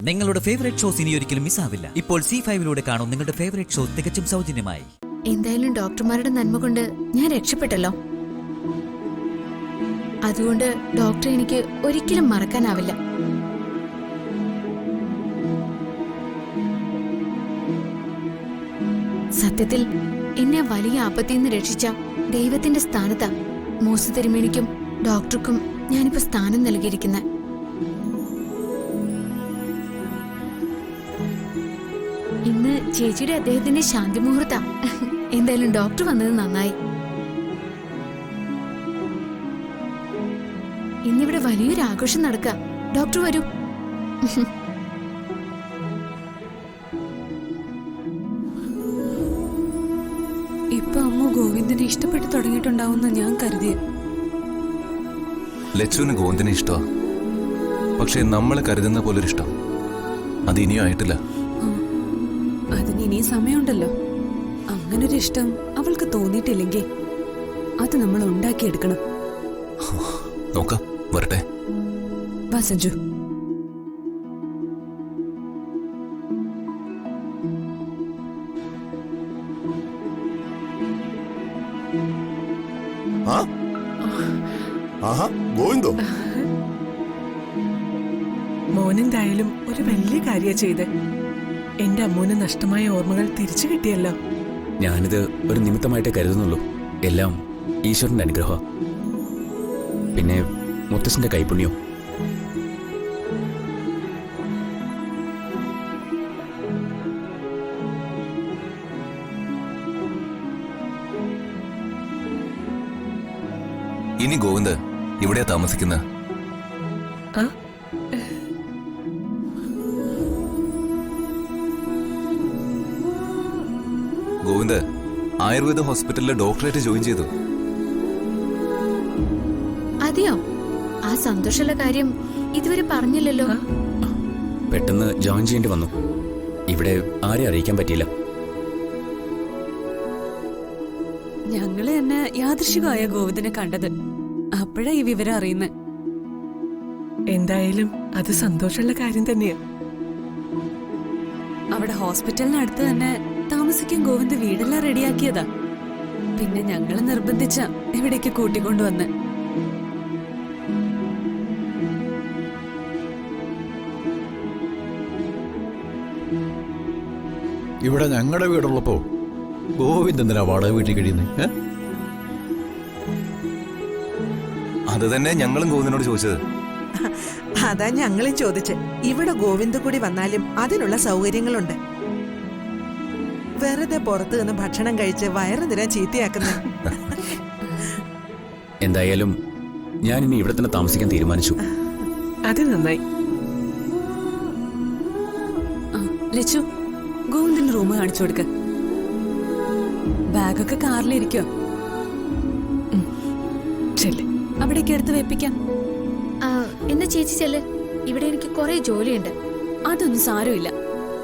നിങ്ങളുടെ favourite shows ഇനി ഒരിക്കലും മിസ്സാവില്ല. ഇപ്പോൾ C5 കാണും നിങ്ങളുടെ ഫേവറേറ്റ് ഷോ തികച്ചും സൗജന്യമായി. എന്തായാലും ഡോക്ടർമാരുടെ നന്മ കൊണ്ട് ഞാൻ രക്ഷപ്പെട്ടല്ലോ. അതുകൊണ്ട് ഡോക്ടറെ എനിക്ക് ഒരിക്കലും മറക്കാനാവില്ല. സത്യത്തിൽ എന്നെ വലിയ ആപത്തിൽ നിന്ന് രക്ഷിച്ച ദൈവത്തിന്റെ സ്ഥാനത്താ മൂസ തിരുമേനിക്കും ഡോക്ടർക്കും ഞാനിപ്പോ സ്ഥാനം നൽകിയിരിക്കുന്നത്. ഇന്ന് ചേച്ചിയുടെ അദ്ദേഹത്തിന്റെ ശാന്തി മുഹൂർത്ത. എന്തായാലും ഡോക്ടർ വന്നത് നന്നായി. ഇന്നിവിടെ വലിയൊരു ആഘോഷം നടക്കുക. ഡോക്ടർ വരൂ. ഇപ്പൊ അമ്മ ഗോവിന്ദനെ ഇഷ്ടപ്പെട്ടു തുടങ്ങിയിട്ടുണ്ടാവുന്ന ഞാൻ കരുതിയ. ലച്ചുവിന് ഗോവിന്ദനെ ഇഷ്ടമാ, പക്ഷെ നമ്മൾ കരുതുന്ന പോലൊരു ഇഷ്ടം അത് ഇനിയും ആയിട്ടില്ല. അതിന് ഇനി സമയമുണ്ടല്ലോ. അങ്ങനൊരു ഇഷ്ടം അവൾക്ക് തോന്നിയിട്ടില്ലെങ്കിൽ അത് നമ്മൾ ഉണ്ടാക്കിയെടുക്കണം. നോക്കാം, വരട്ടെ. വാ സഞ്ജു. ഗോവിന്ദോ, മോനെന്തായാലും ഒരു വലിയ കാര്യം ചെയ്ത് എന്റെ അമ്മൂന് നഷ്ടമായ ഓർമ്മകൾ തിരിച്ചു കിട്ടിയല്ലോ. ഞാനിത് ഒരു നിമിത്തമായിട്ടേ കരുതുന്നുള്ളൂ. എല്ലാം ഈശ്വരന്റെ അനുഗ്രഹം, പിന്നെ മുത്തശ്ശന്റെ കൈപുണ്യം. ഇനി ഗോവിന്ദ് ഇവിടെയാ താമസിക്കുന്ന? ഗോവിന്ദ് ആയുർവേദ ഹോസ്പിറ്റലിലെ ഡോക്ടറായിട്ട് ജോയിൻ ചെയ്തു. അതെയോ? ആ സന്തോഷമുള്ള കാര്യം ഇതുവരെ പറഞ്ഞില്ലല്ലോ. പെട്ടെന്ന് ജോയിൻ ചെയ്യേണ്ടി വന്നു. ഇവിടെ ആരെ അറിയിക്കാൻ പറ്റിയില്ല. ഞങ്ങള് തന്നെ യാദൃശികമായ ഗോവിന്ദനെ കണ്ടത്. അപ്പോഴാ ഈ വിവരം അറിയുന്നത്. എന്തായാലും അത് സന്തോഷമുള്ള കാര്യം തന്നെയാ. അവിടെ ഹോസ്പിറ്റലിനടുത്ത് തന്നെ താമസിക്കാൻ ഗോവിന്ദ് വീടെല്ലാം റെഡിയാക്കിയതാ. പിന്നെ ഞങ്ങള് നിർബന്ധിച്ച ഇവിടേക്ക് കൂട്ടിക്കൊണ്ടുവന്ന്. ഇവിടെ ഞങ്ങളുടെ വീടുള്ളപ്പോ ഗോവിന്ദ് എന്തിനാ വാടക വീട്ടിൽ കഴിയുന്നത്? അത് തന്നെ ഞങ്ങളും ഗോവിന്ദനോട് ചോദിച്ചത്. അതാ ഞങ്ങളും ചോദിച്ച്. ഇവിടെ ഗോവിന്ദ് കൂടി വന്നാലും അതിനുള്ള സൗകര്യങ്ങളുണ്ട്. വെറുതെ പുറത്തു നിന്ന് ഭക്ഷണം കഴിച്ച് വയറ് നിരാൻ ചീത്തയാക്കുന്ന. എന്തായാലും ഞാൻ ഇനി ഇവിടെ തന്നെ താമസിക്കാൻ തീരുമാനിച്ചു. അത് നന്നായി. ലച്ചു, ഗോവിന്ദന്റെ റൂം കാണിച്ചു കൊടുക്ക. ബാഗൊക്കെ കാറിലിരിക്കോ? അവിടേക്ക് എടുത്ത് വെപ്പിക്കാം. എന്നാ ചേച്ചി ചെല്ല്. ഇവിടെ എനിക്ക് കുറെ ജോലിയുണ്ട്. അതൊന്നും സാരമില്ല.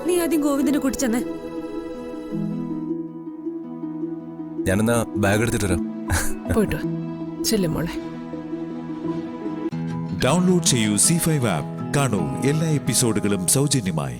നീ ആദ്യം ഗോവിന്ദനെ കൂട്ടിച്ചെന്ന്. ഞാനെന്നാ ബാഗ് എടുത്തിട്ട് വരാം. പോയിട്ട് ചെല്ലു മോളെ. ഡൗൺലോഡ് ചെയ്യൂ C5 ആപ്പ്. കാണൂ എല്ലാ എപ്പിസോഡുകളും സൗജന്യമായി.